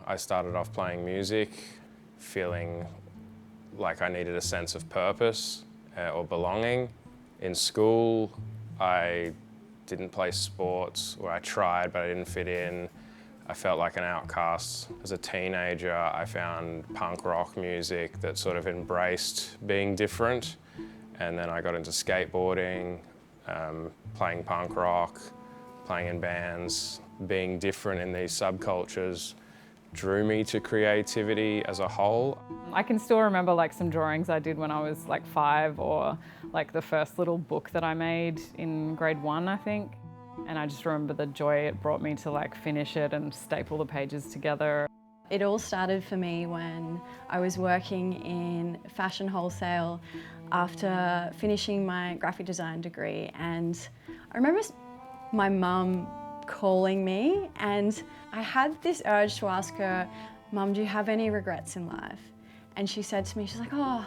I started off playing music, feeling like I needed a sense of purpose or belonging. In school, I didn't play sports, or I tried but I didn't fit in. I felt like an outcast. As a teenager, I found punk rock music that sort of embraced being different. And then I got into skateboarding, playing punk rock, playing in bands. Being different in these subcultures drew me to creativity as a whole. I can still remember like some drawings I did when I was like 5, or like the first little book that I made in grade 1, I think. And I just remember the joy it brought me to like finish it and staple the pages together. It all started for me when I was working in fashion wholesale after finishing my graphic design degree, and I remember my mum calling me, and I had this urge to ask her, "Mum, do you have any regrets in life?" And she said to me, she's like, "Oh,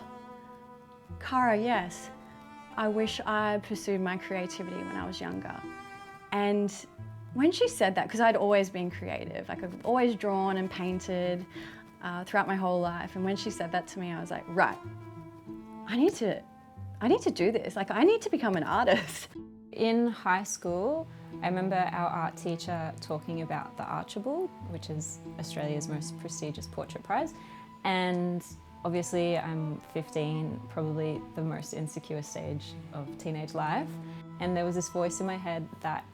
Cara, yes. I wish I pursued my creativity when I was younger." And when she said that, because I'd always been creative, like I've always drawn and painted throughout my whole life, and when she said that to me, I was like, right, I need to do this. Like, I need to become an artist. In high school, I remember our art teacher talking about the Archibald, which is Australia's most prestigious portrait prize. And obviously I'm 15, probably the most insecure stage of teenage life. And there was this voice in my head that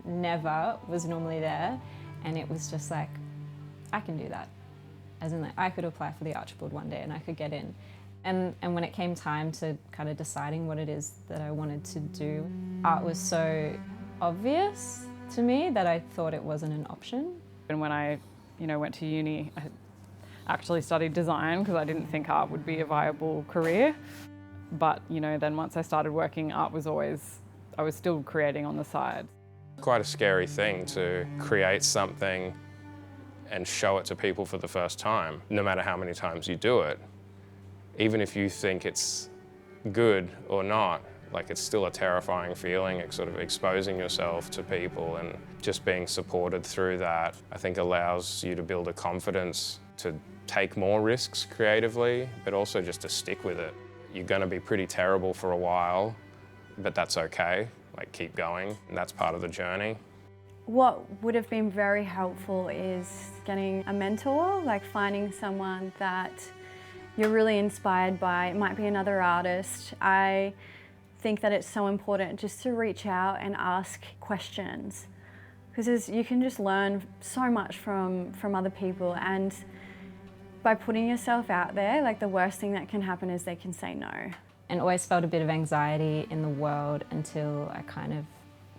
never was normally there. And it was just like, I can do that. As in, like, I could apply for the Archibald one day and I could get in. And when it came time to kind of deciding what it is that I wanted to do, art was so obvious to me that I thought it wasn't an option. And when I, went to uni, I actually studied design because I didn't think art would be a viable career. But, then once I started working, I was still creating on the side. Quite a scary thing to create something and show it to people for the first time, no matter how many times you do it. Even if you think it's good or not, like, it's still a terrifying feeling, sort of exposing yourself to people, and just being supported through that, I think, allows you to build a confidence to take more risks creatively, but also just to stick with it. You're going to be pretty terrible for a while, but that's okay. Like, keep going, and that's part of the journey. What would have been very helpful is getting a mentor, like finding someone that you're really inspired by. It might be another artist. I think that it's so important just to reach out and ask questions, because you can just learn so much from other people, and by putting yourself out there, like, the worst thing that can happen is they can say no. And always felt a bit of anxiety in the world until I kind of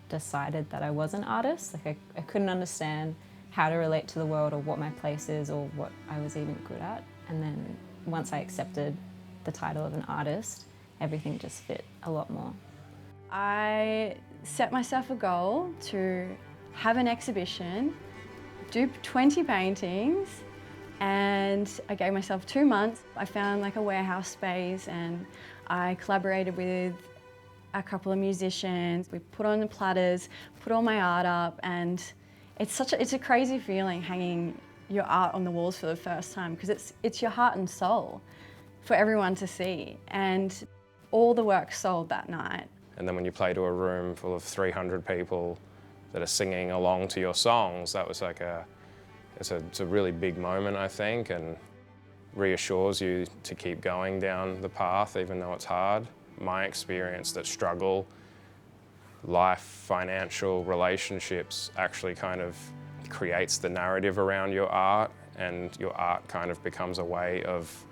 decided that I was an artist. Like, I couldn't understand how to relate to the world or what my place is or what I was even good at. And then once I accepted the title of an artist, everything just fit a lot more. I set myself a goal to have an exhibition, do 20 paintings, and I gave myself 2 months. I found like a warehouse space and I collaborated with a couple of musicians. We put on the platters, put all my art up, and it's a crazy feeling hanging your art on the walls for the first time, because it's your heart and soul for everyone to see. And all the work sold that night. And then when you play to a room full of 300 people that are singing along to your songs, that was like it's a really big moment, I think, and reassures you to keep going down the path even though it's hard. My experience that struggle, life, financial, relationships actually kind of creates the narrative around your art, and your art kind of becomes a way of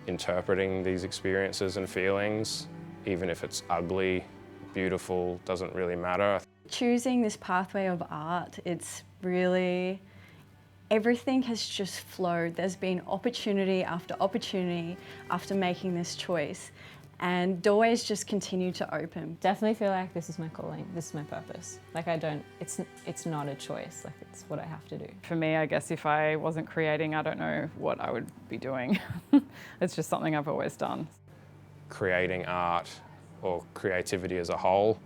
interpreting these experiences and feelings. Even if it's ugly, beautiful, doesn't really matter. Choosing this pathway of art, it's really, everything has just flowed. There's been opportunity after making this choice, and doors just continue to open. Definitely feel like this is my calling, this is my purpose. Like, it's not a choice, like, it's what I have to do. For me, I guess if I wasn't creating, I don't know what I would be doing. It's just something I've always done. Creating art, or creativity as a whole,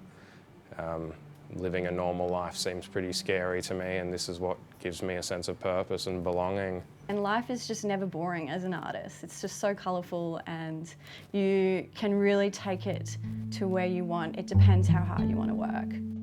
living a normal life seems pretty scary to me, and this is what gives me a sense of purpose and belonging. And life is just never boring as an artist. It's just so colourful, and you can really take it to where you want. It depends how hard you want to work.